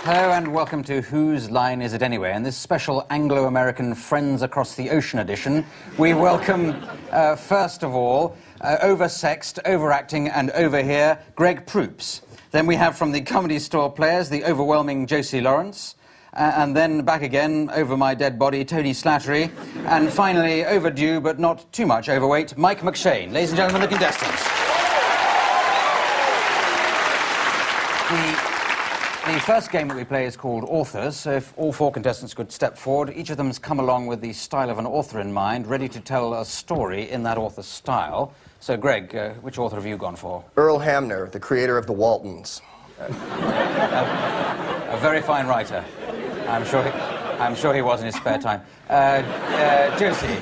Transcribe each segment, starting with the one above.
Hello and welcome to Whose Line Is It Anyway? In this special Anglo-American Friends Across the Ocean edition, we welcome, first of all, oversexed, overacting and over here, Greg Proops. Then we have from the Comedy Store Players, the overwhelming Josie Lawrence. And then back again, over my dead body, Tony Slattery. And finally, overdue but not too much overweight, Mike McShane. Ladies and gentlemen, the contestants. The first game that we play is called Authors, so if all four contestants could step forward, each of them has come along with the style of an author in mind, ready to tell a story in that author's style. So, Greg, which author have you gone for? Earl Hamner, the creator of the Waltons. A very fine writer. I'm sure he was in his spare time. Josie?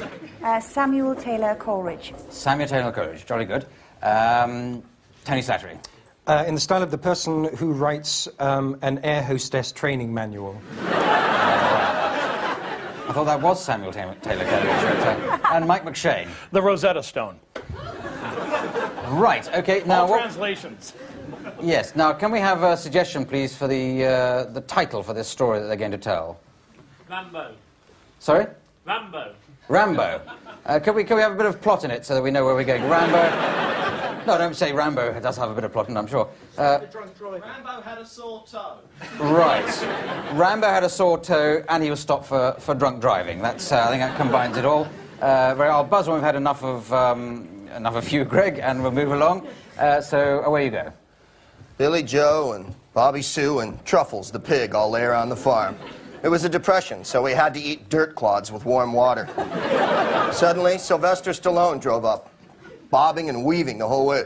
Samuel Taylor Coleridge. Samuel Taylor Coleridge, jolly good. Tony Slattery? In the style of the person who writes an air hostess training manual. I thought that was Samuel Taylor Coleridge. And Mike McShane? The Rosetta Stone. Right, okay, now... All translations. Yes, now can we have a suggestion, please, for the title for this story that they're going to tell? Rambo. Sorry? Rambo. Rambo. Can we have a bit of plot in it so that we know where we're going? Rambo... No, don't say Rambo. It does have a bit of plot in it, I'm sure. Rambo had a sore toe. Right. Rambo had a sore toe and he was stopped for drunk driving. That's, I think that combines it all. I'll buzz when we've had enough of you, Greg, and we'll move along. So, away you go. Billy Joe and Bobby Sue and Truffles, the pig, all lay around the farm. It was a depression, so we had to eat dirt clods with warm water. Suddenly, Sylvester Stallone drove up, bobbing and weaving the whole way.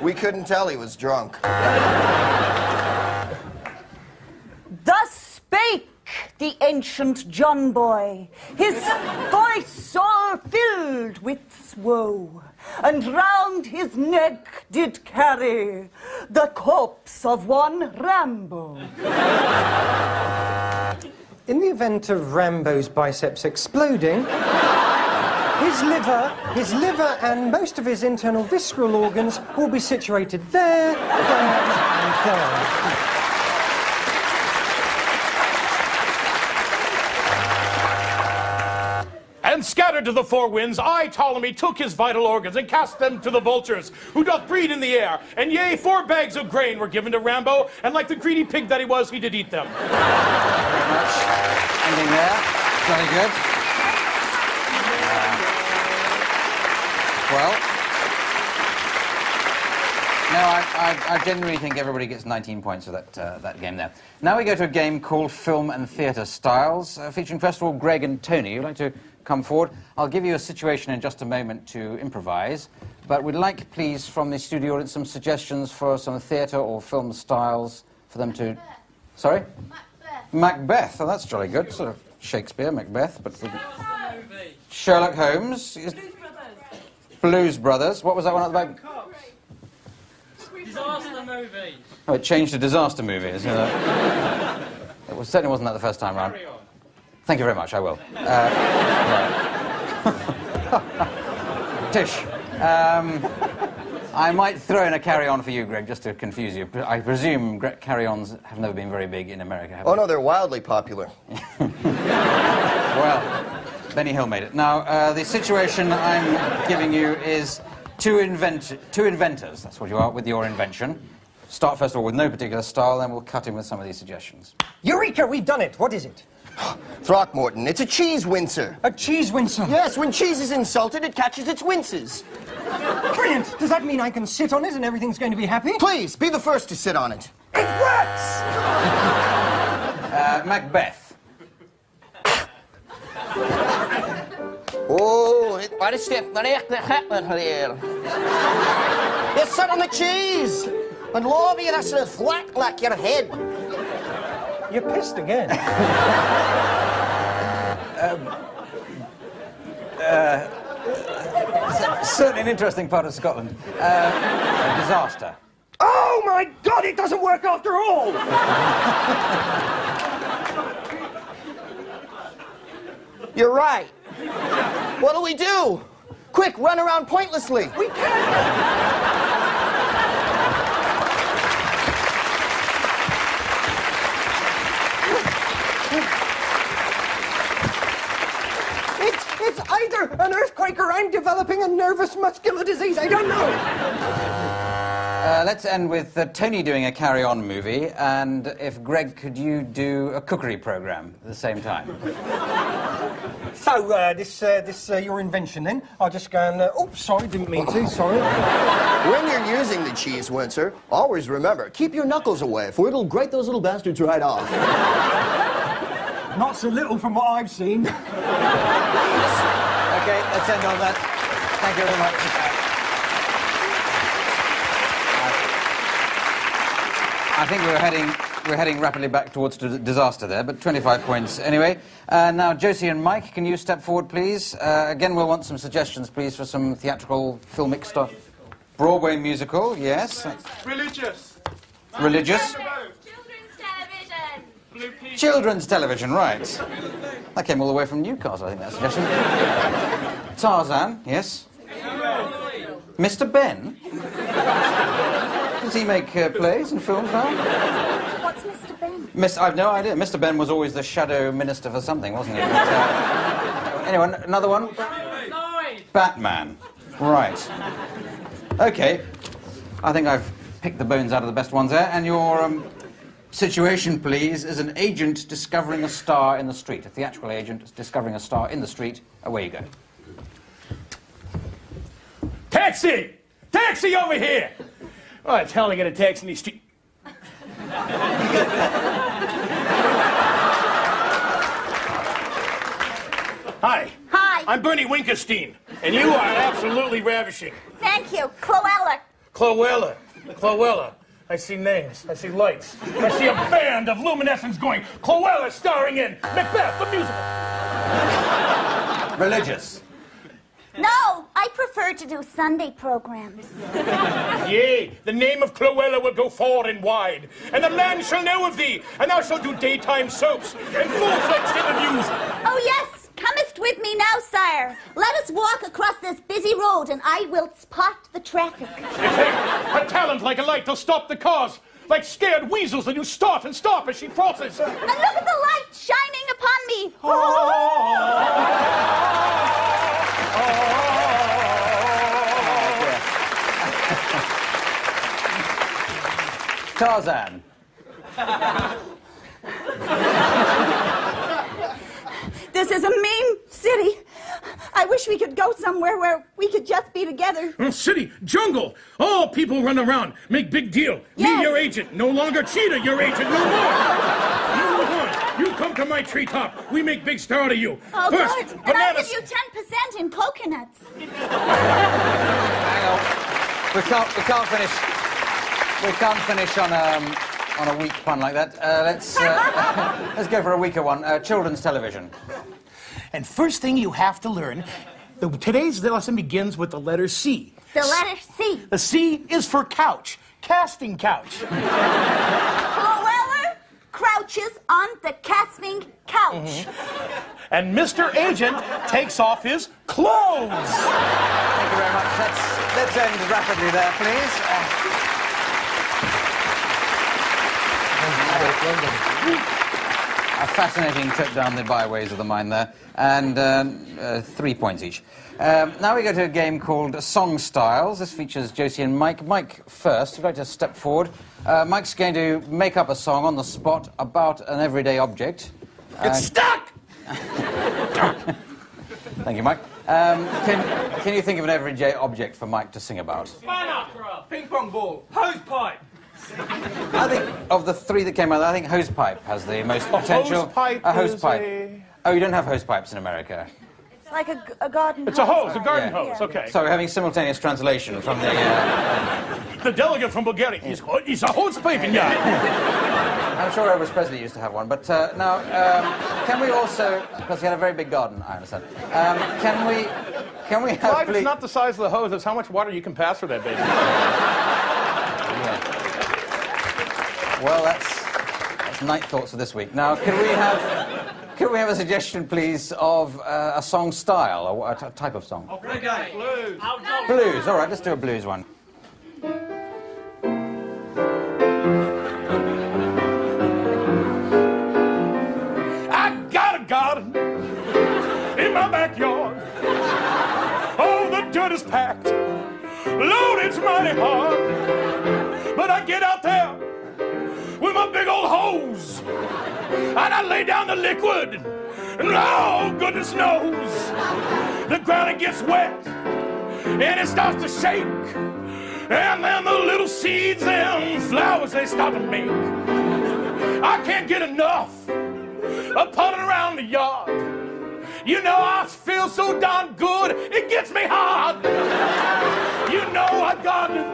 We couldn't tell he was drunk. Thus spake the ancient John Boy, his voice all filled with woe, and round his neck did carry the corpse of one Rambo. In the event of Rambo's biceps exploding, his liver and most of his internal visceral organs will be situated there, there, and there. And scattered to the four winds, I, Ptolemy, took his vital organs and cast them to the vultures, who doth breed in the air. And yea, 4 bags of grain were given to Rambo, and like the greedy pig that he was, he did eat them. Thank you very much. Ending there. Very good. I genuinely think everybody gets 19 points for that game there. Now we go to a game called Film and Theatre Styles, featuring first of all Greg and Tony. You'd like to come forward. I'll give you a situation in just a moment to improvise, but we'd like, please, from the studio audience, some suggestions for some theatre or film styles for them to... Sorry? Macbeth. Macbeth. Oh, that's jolly good. Sort of Shakespeare, Macbeth, but... Sherlock Holmes. Blues Brothers. Blues Brothers. What was that one at the back? Disaster movie. Oh, it changed to disaster movies. You know. It certainly wasn't that the first time round. Carry on. Thank you very much, I will. Tish, I might throw in a carry-on for you, Greg, just to confuse you. I presume carry-ons have never been very big in America, have they? Oh, no, they're wildly popular. Well, Benny Hill made it. Now, the situation I'm giving you is two inventors, that's what you are, with your invention. Start, first of all, with no particular style, then we'll cut in with some of these suggestions. Eureka, we've done it. What is it? Throckmorton, it's a cheese wincer. A cheese wincer. Yes, when cheese is insulted, it catches its winces. Brilliant. Does that mean I can sit on it and everything's going to be happy? Please, be the first to sit on it. It works! Macbeth. Oh, what is it? Here. You sit on the cheese and lobby us with flat like your head. You're pissed again. Certainly an interesting part of Scotland. A disaster. Oh my God, it doesn't work after all! You're right. What do we do? Quick, run around pointlessly. We can't. It's either an earthquake or I'm developing a nervous muscular disease. I don't know. Let's end with Tony doing a carry-on movie, and if Greg, could you do a cookery program at the same time? So, this your invention then? I'll just go and... oops, sorry, didn't mean to, sorry. When you're using the cheese Windsor, always remember, keep your knuckles away, for it'll grate those little bastards right off. Not so little from what I've seen. Okay, let's end on that. Thank you very much. I think we're heading rapidly back towards disaster there, but 25 points anyway. Now, Josie and Mike, can you step forward, please? Again, we'll want some suggestions, please, for some theatrical, filmic stuff. Broadway musical, yes. Religious. Religious. Children's television. Blue Peter. Children's television, right. That came all the way from Newcastle, I think, that suggestion. Tarzan, yes. Mr. Ben? Does he make plays and films now? What's Mr. Ben? I've no idea. Mr. Ben was always the shadow minister for something, wasn't he? But, anyone, another one? Batman. Right. Okay. I think I've picked the bones out of the best ones there. And your situation, please, is an agent discovering a star in the street. A theatrical agent discovering a star in the street. Away you go. Taxi! Taxi over here! Oh, it's hell to get a taxi in the street. Hi. Hi. I'm Bernie Winkerstein, and you are absolutely ravishing. Thank you. Cloella. Cloella. Cloella. I see names. I see lights. I see a band of luminescence going. Cloella starring in Macbeth, the musical. Religious. No, I prefer to do Sunday programs. Yea, the name of Cloella will go far and wide, and the land shall know of thee, and thou shalt do daytime soaps and full-fledged interviews. Oh, yes. Comest with me now, sire. Let us walk across this busy road, and I will spot the traffic. It takes a talent like a light to stop the cars, like scared weasels that you start and stop as she crosses. And look at the light shining upon me. Tarzan. This is a mean city. I wish we could go somewhere where we could just be together. City, jungle, all people run around, make big deal. Yes. Me, your agent, no longer Cheetah, your agent, no more. You move on. You come to my treetop. We make big star out of you. Oh, First, good. And I'll bananas. give you 10% in coconuts. Hang on. We can't finish on a weak pun like that. Let's go for a weaker one. Children's television. And first thing you have to learn, today's lesson begins with the letter C. The letter C. The C is for couch, casting couch. Cloella crouches on the casting couch. And Mr. Agent takes off his clothes. Thank you very much. Let's end rapidly there, please. A fascinating trip down the byways of the mind there, and 3 points each. Now we go to a game called Song Styles. This features Josie and Mike. Mike first, if you'd like to step forward. Mike's going to make up a song on the spot about an everyday object. It's stuck! Thank you, Mike. Can you think of an everyday object for Mike to sing about? Banner. Ping pong ball. Hose pipe. I think of the three that came out, I think hosepipe has the most potential. Hosepipe A is hosepipe. a- Oh, you don't have hosepipes in America. It's like a garden It's a hose, a right? garden Yeah. hose, okay. So we're having simultaneous translation from the. The delegate from Bulgaria, he's a hose piping guy. I'm sure Elvis Presley used to have one, but now can we also, because he had a very big garden, I understand. Can we have? Clive, it's not the size of the hose, it's how much water you can pass for that baby. Yeah. Well, that's night thoughts for this week. Now, can we have a suggestion, please, of a song style, or a type of song? Reggae. Blues. Blues. All right, let's do a blues one. I got a garden in my backyard. works mighty hard. But I get out there with my big old hose, and I lay down the liquid, and oh, goodness knows, the ground it gets wet, and it starts to shake, and then the little seeds and flowers, they start to make. I can't get enough of pulling around the yard. You know, I feel so darn good, it gets me hard. You know, a garden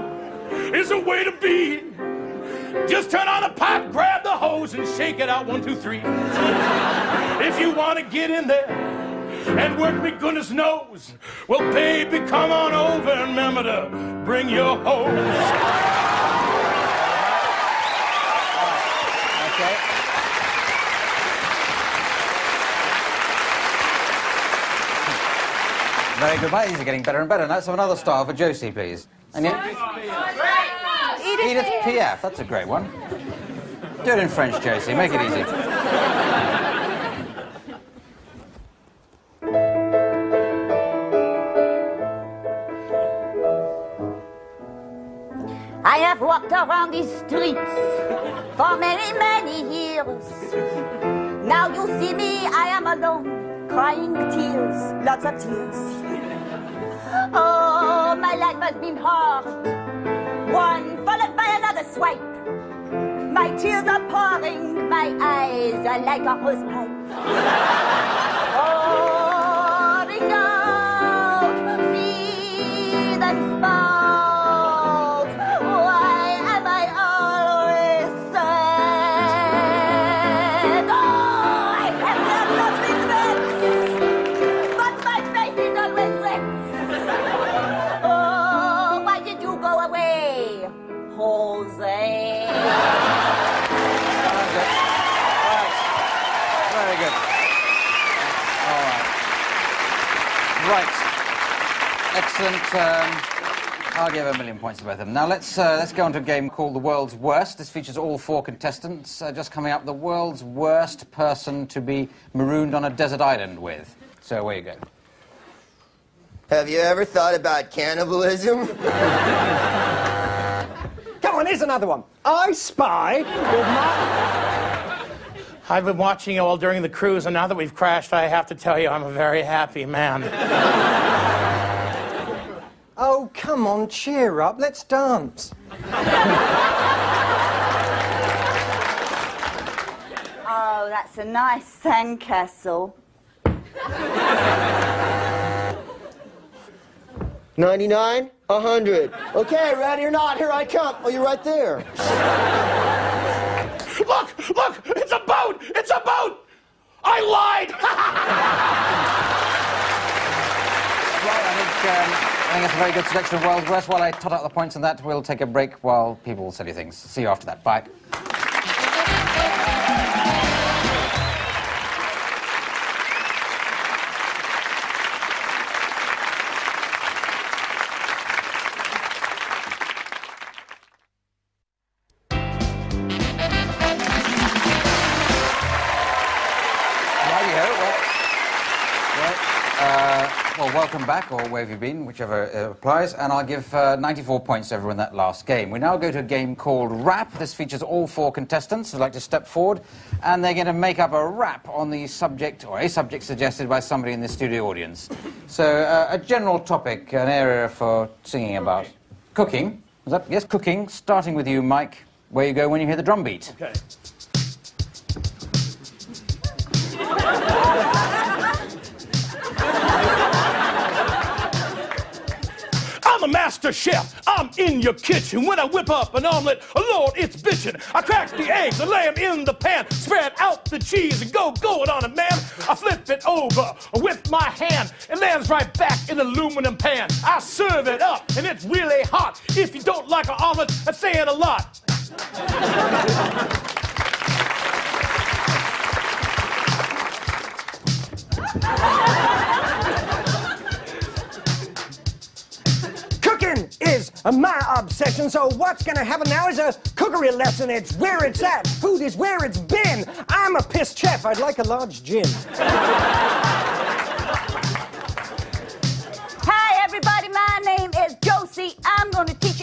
is a way to be. Just turn on the pot, grab the hose, and shake it out 1, 2, 3. If you want to get in there and work me goodness knows, well, baby, come on over and remember to bring your hose. Okay. Very good, mate. These are getting better and better. Let's have another star for Josie, please. And Edith Piaf. That's a great one. Do it in French, Josie. Make it easy. I have walked around these streets for many, many years. Now you see me, I am alone, crying tears, lots of tears. Oh, my life has been hard, one followed by another swipe. My tears are pouring, my eyes are like a hosepipe. Pouring out, see them spout. Why am I always sad? Oh, I have lots of regrets, but my face is always wet. Oh, why did you go away, Jose? Very good. All right. Right. Excellent. I'll give a million points to both of them. Now let's go on to a game called The World's Worst. This features all 4 contestants. Just coming up, the world's worst person to be marooned on a desert island with. So away you go. Have you ever thought about cannibalism? Come on, here's another one. I spy with my... I've been watching you all during the cruise, and now that we've crashed, I have to tell you I'm a very happy man. Oh, come on, cheer up. Let's dance. Oh, that's a nice sandcastle. 99, 100. Okay, ready or not, here I come. Oh, you're right there. Look! It's a boat! It's a boat! I lied! Right, I think it's a very good selection of World's Worst. While I tot out the points on that, we'll take a break while people say things. See you after that. Bye. Well, welcome back, or where have you been, whichever applies, and I'll give 94 points to everyone in that last game. We now go to a game called Rap. This features all 4 contestants who'd like to step forward, and they're going to make up a rap on the subject, or a subject suggested by somebody in the studio audience. So, a general topic, an area for singing about. Cooking. Is that, yes, cooking. Starting with you, Mike. Where you go when you hear the drum beat. Okay. I'm a master chef. I'm in your kitchen. When I whip up an omelet, oh Lord, it's bitchin'. I crack the eggs, I lay them in the pan, spread out the cheese and go it on it, man. I flip it over with my hand. It lands right back in the aluminum pan. I serve it up, and it's really hot. If you don't like an omelet, that's saying a lot. Is my obsession, so what's gonna happen now is a cookery lesson. It's where it's at, food is where it's been. I'm a pissed chef, I'd like a large gin. Hi everybody, my name is Josie. I'm gonna teach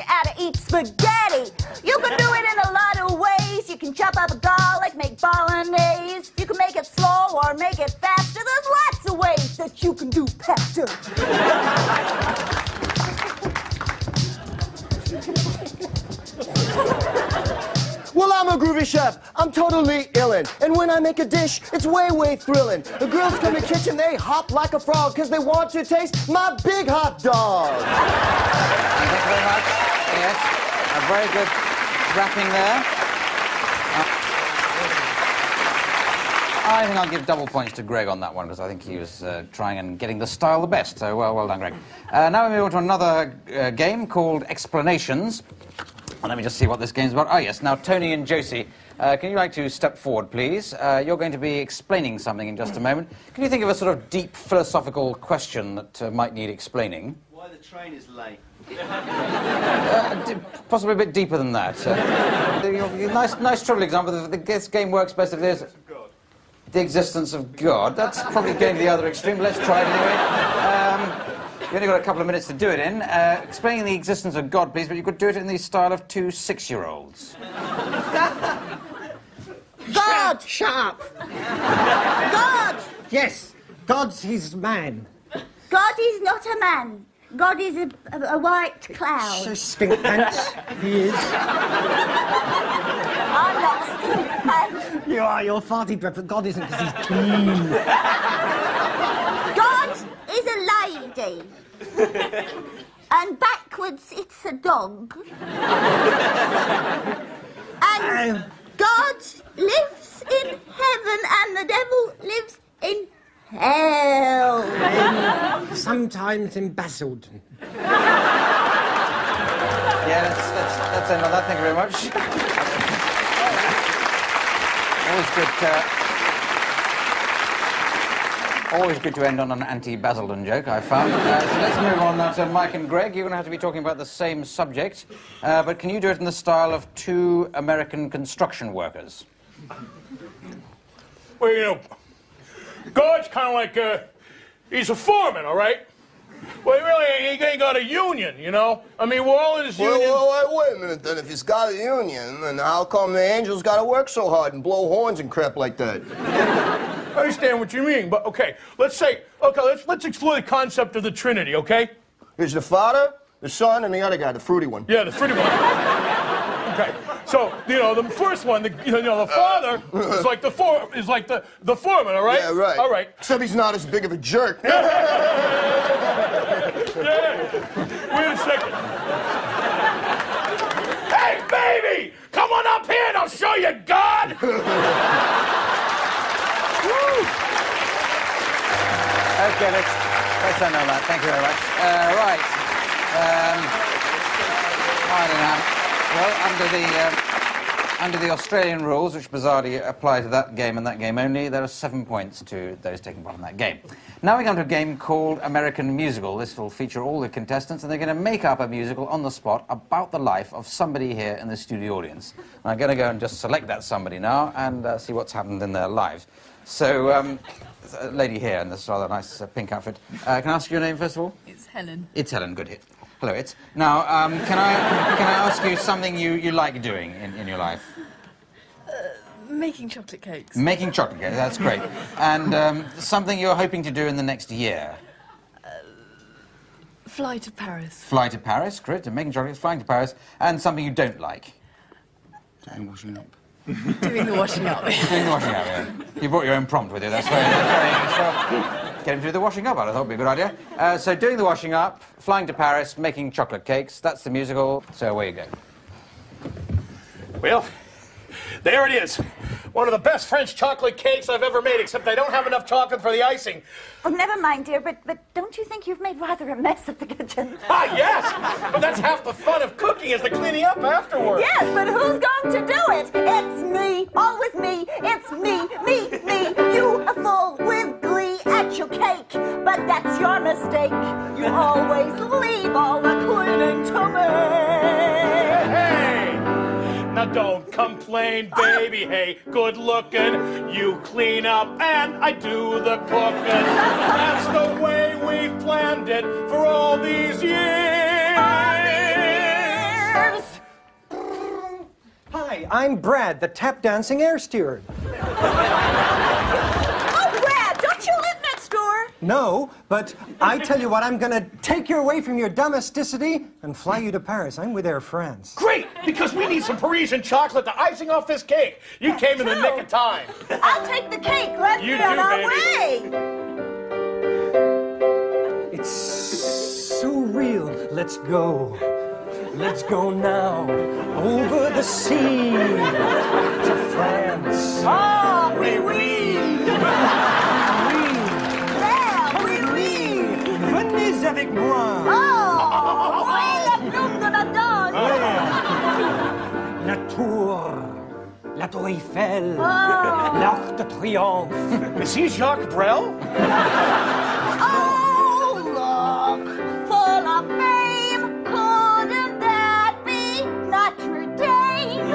spaghetti. You can do it in a lot of ways. You can chop up garlic, make bolognese. You can make it slow or make it faster. There's lots of ways that you can do pasta. Well, I'm a groovy chef. I'm totally illin'. And when I make a dish, it's way, way thrilling. The girls come to the kitchen, they hop like a frog, because they want to taste my big hot dog. Thank you very much. Yes, a very good wrapping there. I think I'll give double points to Greg on that one, because I think he was trying and getting the style the best. So, well done, Greg. Now we move on to another game called Explanations. And let me just see what this game's about. Oh, yes. Now, Tony and Josie, can you like to step forward, please? You're going to be explaining something in just a moment. Can you think of a sort of deep philosophical question that might need explaining? Why the train is late? Possibly a bit deeper than that. Nice trivial example. This game works best if there's the existence of God. That's probably going to the other extreme. Let's try it anyway. You've only got a couple of minutes to do it in. Explaining the existence of God, please, but you could do it in the style of two 6-year-olds. God! Shut up! God! Yes, God's his man. God is not a man. God is a white cloud. So stink pants, he is. I'm not stink pants. You are, you're farty breath, but God isn't because he's clean. God is a lady. And backwards it's a dog. And God lives in heaven and the devil lives in hell. Sometimes in Basildon. Yeah, let's end on that. Thank you very much. Always good to end on an anti-Basildon joke, I found. So let's move on now to Mike and Greg. You're going to have to be talking about the same subject, but can you do it in the style of two American construction workers? Well, you know, God's kind of like, he's a foreman, all right? Well, he ain't got a union, you know? I mean, we're all in this union. Well, wait a minute, then. If he's got a union, then how come the angels got to work so hard and blow horns and crap like that? I understand what you mean, but okay, let's explore the concept of the Trinity, okay? There's the Father, the Son, and the other guy, the fruity one. Yeah, the fruity one. Okay, so you know the first one, the Father is like the foreman, all right? Yeah, right. All right. Except he's not as big of a jerk. Yeah. Wait a second. Hey, baby, come on up here and I'll show you God. Okay, let's end on that. Thank you very much. Right. I don't know. Well, under the Australian rules, which bizarrely apply to that game and that game only, there are 7 points to those taking part in that game. Now we come to a game called American Musical. This will feature all the contestants, and they're going to make up a musical on the spot about the life of somebody here in the studio audience. And I'm going to go and just select that somebody now and see what's happened in their lives. So, a lady here in this rather nice pink outfit. Can I ask your name, first of all? It's Helen. It's Helen, good hit. Hello, it's. Now, can I ask you something you like doing in your life? Making chocolate cakes. Making chocolate cakes, that's great. And something you're hoping to do in the next year? Fly to Paris. Fly to Paris, great. And making chocolates, flying to Paris. And something you don't like? And washing up. Doing the washing up. Doing the washing up, yeah. You brought your own prompt with you, that's very nice. So, get him to do the washing up, I thought would be a good idea. So doing the washing up, flying to Paris, making chocolate cakes, that's the musical, so away you go. Well, there it is. One of the best French chocolate cakes I've ever made, except I don't have enough chocolate for the icing. Oh, never mind, dear, but don't you think you've made rather a mess of the kitchen? Ah, yes! But that's half the fun of cooking, is the cleaning up afterwards. Yes, but who's going to do it? It's me, always me. It's me. You are full with glee at your cake, but that's your mistake. You always leave all the cleaning to me. Hey! Now don't complain, baby. Hey, good looking. You clean up and I do the cooking. That's the way we've planned it for all these years. Hi, I'm Brad, the tap dancing air steward. Oh, Brad, don't you live next door? No, but I tell you what, I'm gonna take you away from your domesticity and fly you to Paris. I'm with Air France. Great, because we need some Parisian chocolate to icing off this cake. You came in the nick of time. I'll take the cake. Let's You be on do, our baby. way. It's so real. Let's go. Let's go now. Over the sea to France. Oh, oui, oui. Yeah, oui, oui. Venez avec moi. Oh, oui, la plume de la donne. La tour. La tour Eiffel. Oh. L'Arc de Triomphe. Is he Jacques Brel? Oh, look, full of fame. Couldn't that be Notre Dame?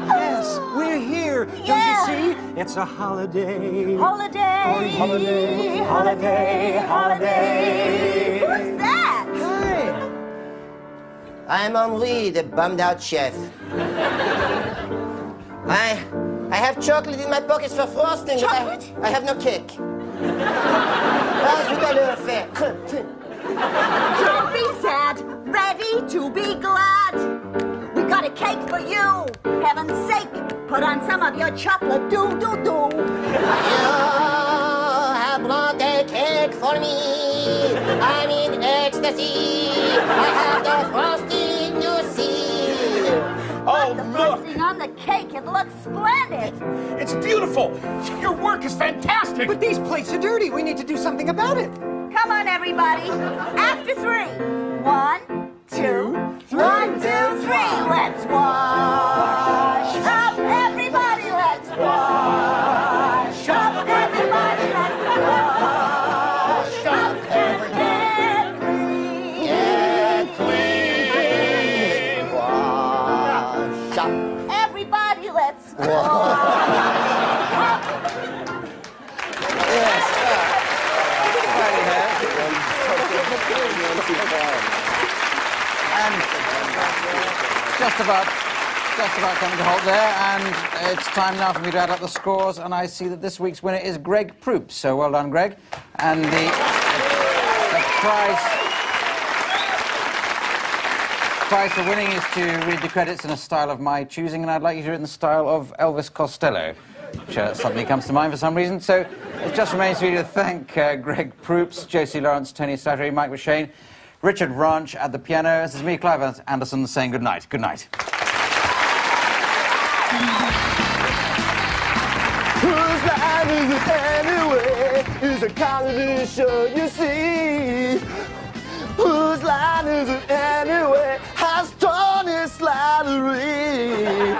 Yes, we're here. Don't Yeah. you see? It's a holiday. Holiday. Holiday, holiday, holiday. Who's that? Hi. I'm Henri, the bummed-out chef. I have chocolate in my pockets for frosting, Chocolate? but I have no cake. Ah, zut alors, fait. Don't be sad, ready to be glad. We got a cake for you. Heaven's sake, put on some of your chocolate, do. You have brought a cake for me. I'm in ecstasy. I have the frosting you see. Oh, The look. frosting on the cake, it looks splendid. It's beautiful. Your work is fantastic. But these plates are dirty. We need to do something about it. Come on, everybody. After 3. 1, 2, 1, 2, 3. Let's wash up, everybody. Let's wash up, everybody. Let's wash up and get clean. Wash up. Everybody, let's wash up. And just about coming to halt there, and it's time now for me to add up the scores, and I see that this week's winner is Greg Proops, so well done, Greg. And the prize for winning is to read the credits in a style of my choosing, and I'd like you to do it in the style of Elvis Costello, which suddenly comes to mind for some reason. So it just remains for me to thank Greg Proops, Josie Lawrence, Tony Slattery, Mike McShane, Richard Ranch at the piano. This is me, Clive Anderson, saying good night. Good night. Whose line is it anyway? Is a comedy show, you see. Whose line is it anyway? Has Tony Slattery.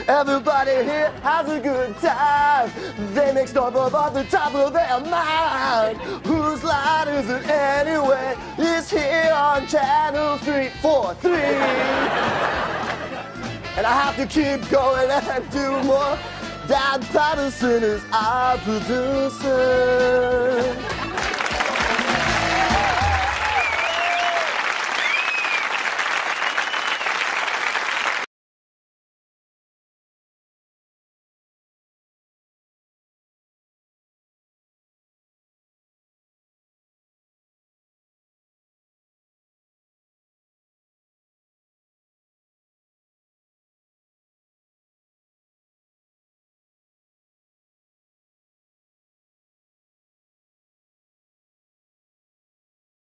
Everybody here has a good time. They make stuff up at the top of their mind. Whose line is it anyway? It's here on channel 343. And I have to keep going and do more. Dan Patterson is our producer.